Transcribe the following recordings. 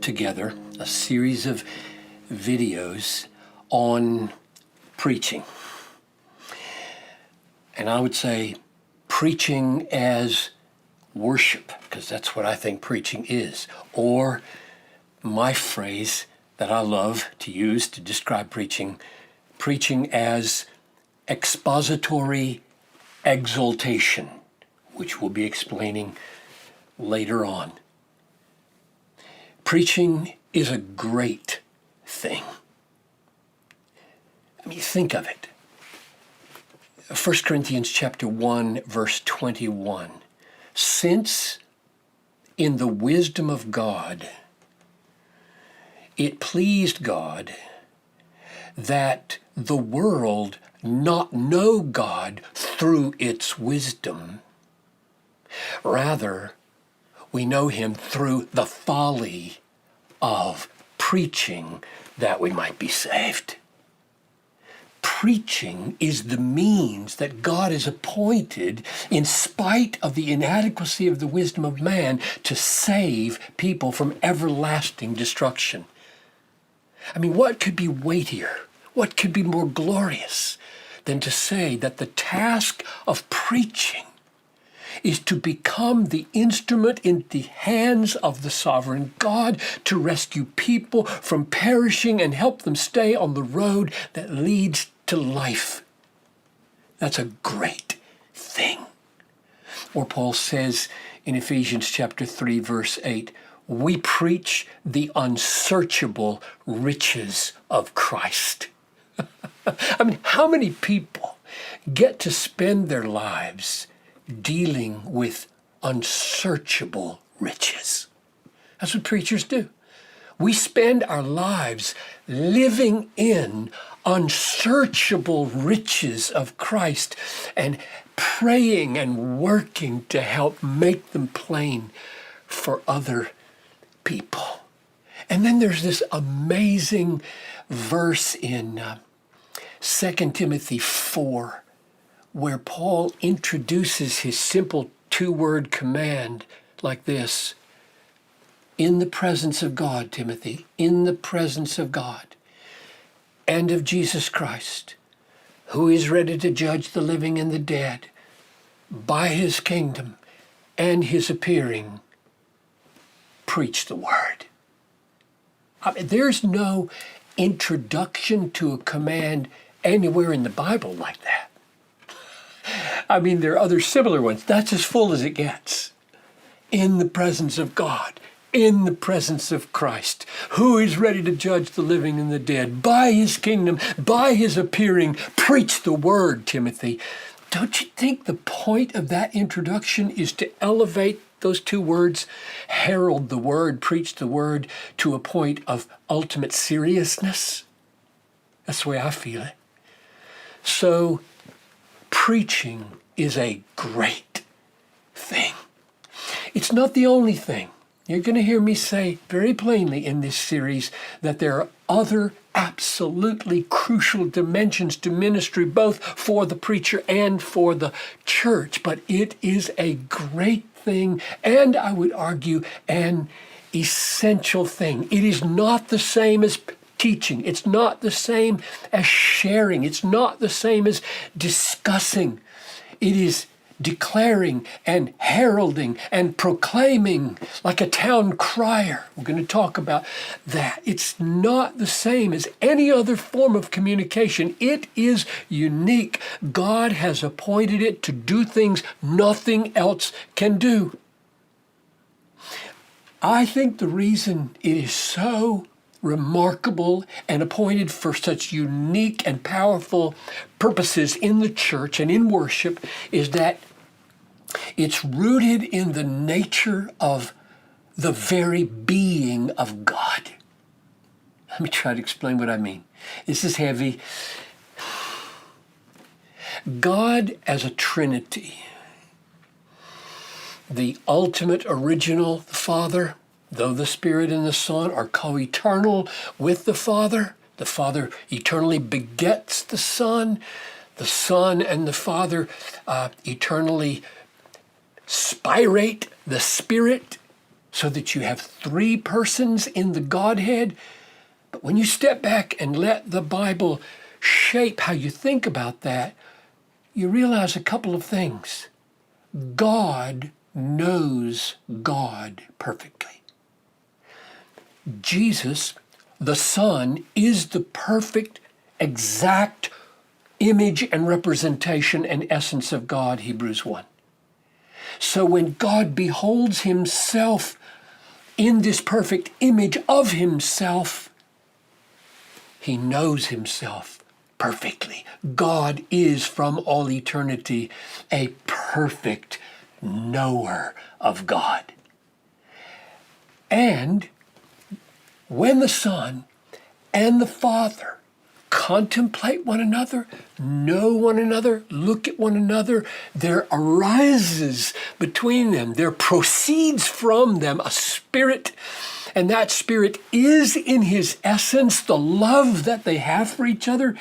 together a series of videos on preaching. And I would say preaching as worship, because that's what I think preaching is. Or my phrase that I love to use to describe preaching, preaching as expository exaltation, which we'll be explaining later on. Preaching is a great thing. I mean, think of it. 1 Corinthians chapter 1, verse 21. Since in the wisdom of God, it pleased God that the world not know God through its wisdom. Rather, we know him through the folly of preaching that we might be saved. Preaching is the means that God has appointed, in spite of the inadequacy of the wisdom of man, to save people from everlasting destruction. I mean, what could be weightier? What could be more glorious than to say that the task of preaching is to become the instrument in the hands of the sovereign God to rescue people from perishing and help them stay on the road that leads to life? That's a great thing. Or Paul says in Ephesians chapter 3, verse 8, we preach the unsearchable riches of Christ. I mean, how many people get to spend their lives dealing with unsearchable riches? That's what preachers do. We spend our lives living in unsearchable riches of Christ and praying and working to help make them plain for other people. And then there's this amazing verse in 2 Timothy 4 where Paul introduces his simple two-word command like this: in the presence of God, Timothy, in the presence of God and of Jesus Christ, who is ready to judge the living and the dead by his kingdom and his appearing, preach the word. I mean, there's no introduction to a command anywhere in the Bible like that. I mean, there are other similar ones. That's as full as it gets. In the presence of God, in the presence of Christ, who is ready to judge the living and the dead, by his kingdom, by his appearing, preach the word, Timothy. Don't you think the point of that introduction is to elevate those two words, herald the word, preach the word, to a point of ultimate seriousness? That's the way I feel it. So, preaching is a great thing. It's not the only thing. You're going to hear me say very plainly in this series that there are other absolutely crucial dimensions to ministry, both for the preacher and for the church. But it is a great thing, and I would argue an essential thing. It is not the same as teaching. It's not the same as sharing. It's not the same as discussing. It is declaring and heralding and proclaiming like a town crier. We're going to talk about that. It's not the same as any other form of communication. It is unique. God has appointed it to do things nothing else can do. I think the reason it is so remarkable and appointed for such unique and powerful purposes in the church and in worship is that it's rooted in the nature of the very being of God. Let me try to explain what I mean. This is heavy. God as a Trinity, the ultimate original, the Father, though the Spirit and the Son are co-eternal with the Father eternally begets the Son and the Father eternally spirate the Spirit. so that you have three persons in the Godhead. But when you step back and let the Bible shape how you think about that, you realize a couple of things. God knows God perfectly. Jesus, the Son, is the perfect, exact image and representation and essence of God, Hebrews 1. So when God beholds himself in this perfect image of himself, he knows himself perfectly. God is from all eternity a perfect knower of God. And when the Son and the Father contemplate one another, know one another, look at one another, there arises between them, there proceeds from them a spirit, and that spirit is in his essence the love that they have for each other.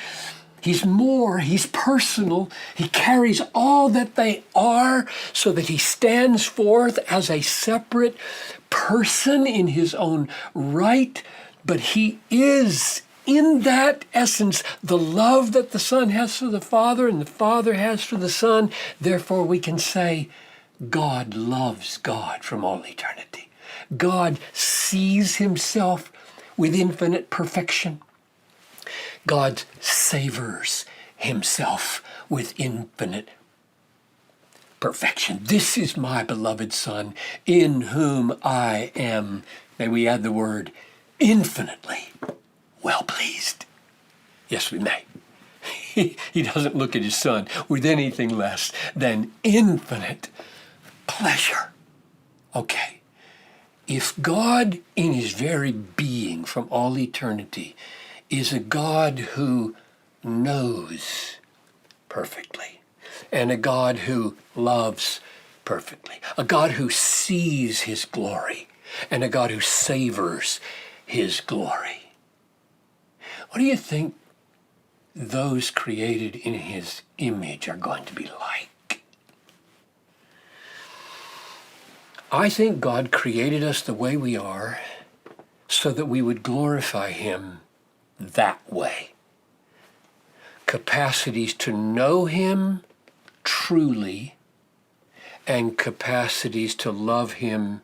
He's more, he's personal, he carries all that they are so that he stands forth as a separate person in his own right, but he is in that essence the love that the Son has for the Father and the Father has for the Son. Therefore we can say God loves God from all eternity. God sees himself with infinite perfection. God savors himself with infinite perfection. This is my beloved Son, in whom I am, may we add the word, infinitely well pleased. Yes, we may. He doesn't look at his Son with anything less than infinite pleasure. Okay, if God in his very being from all eternity is a God who knows perfectly, and a God who loves perfectly, a God who sees his glory, and a God who savors his glory, what do you think those created in his image are going to be like? I think God created us the way we are so that we would glorify him that way. Capacities to know him truly and capacities to love him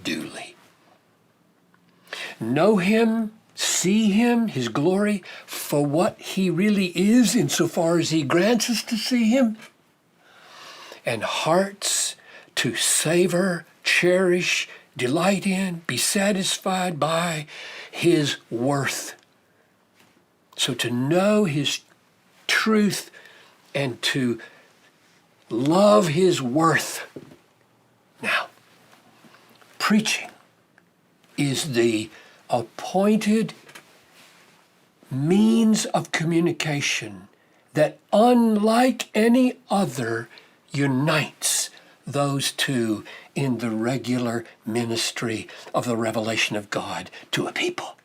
duly. Know him, see him, his glory, for what he really is insofar as he grants us to see him, and hearts to savor, cherish, delight in, be satisfied by his worth. So to know his truth and to love his worth. Now, preaching is the appointed means of communication that, unlike any other, unites those two in the regular ministry of the revelation of God to a people.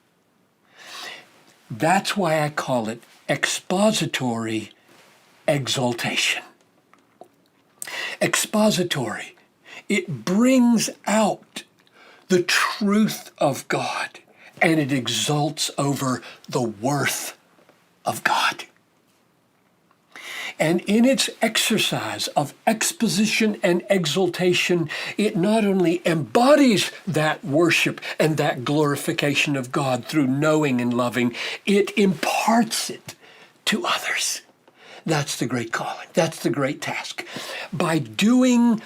That's why I call it expository exaltation. Expository. It brings out the truth of God and it exalts over the worth of God. And in its exercise of exposition and exaltation, it not only embodies that worship and that glorification of God through knowing and loving, it imparts it to others. That's the great calling. That's the great task. By doing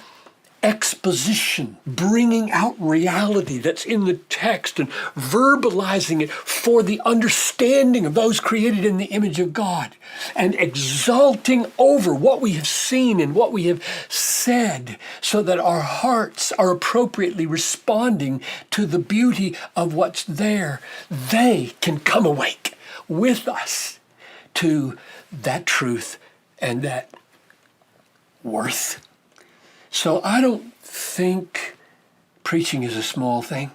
exposition, bringing out reality that's in the text and verbalizing it for the understanding of those created in the image of God, and exalting over what we have seen and what we have said so that our hearts are appropriately responding to the beauty of what's there, they can come awake with us to that truth and that worth. So I don't think preaching is a small thing.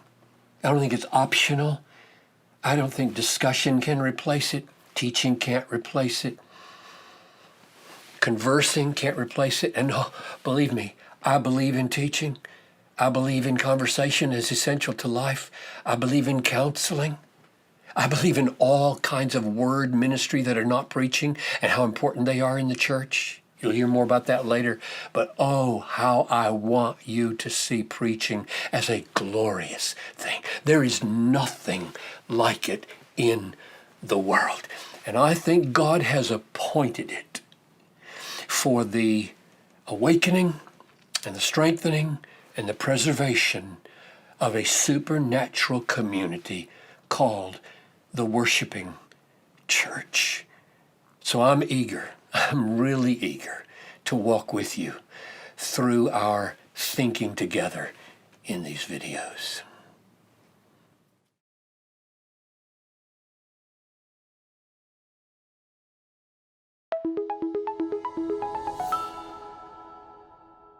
I don't think it's optional. I don't think discussion can replace it. Teaching can't replace it. Conversing can't replace it. And believe me, I believe in teaching. I believe in conversation is essential to life. I believe in counseling. I believe in all kinds of word ministry that are not preaching and how important they are in the church. You'll hear more about that later. But oh, how I want you to see preaching as a glorious thing. There is nothing like it in the world. And I think God has appointed it for the awakening and the strengthening and the preservation of a supernatural community called the worshiping church. So I'm really eager to walk with you through our thinking together in these videos.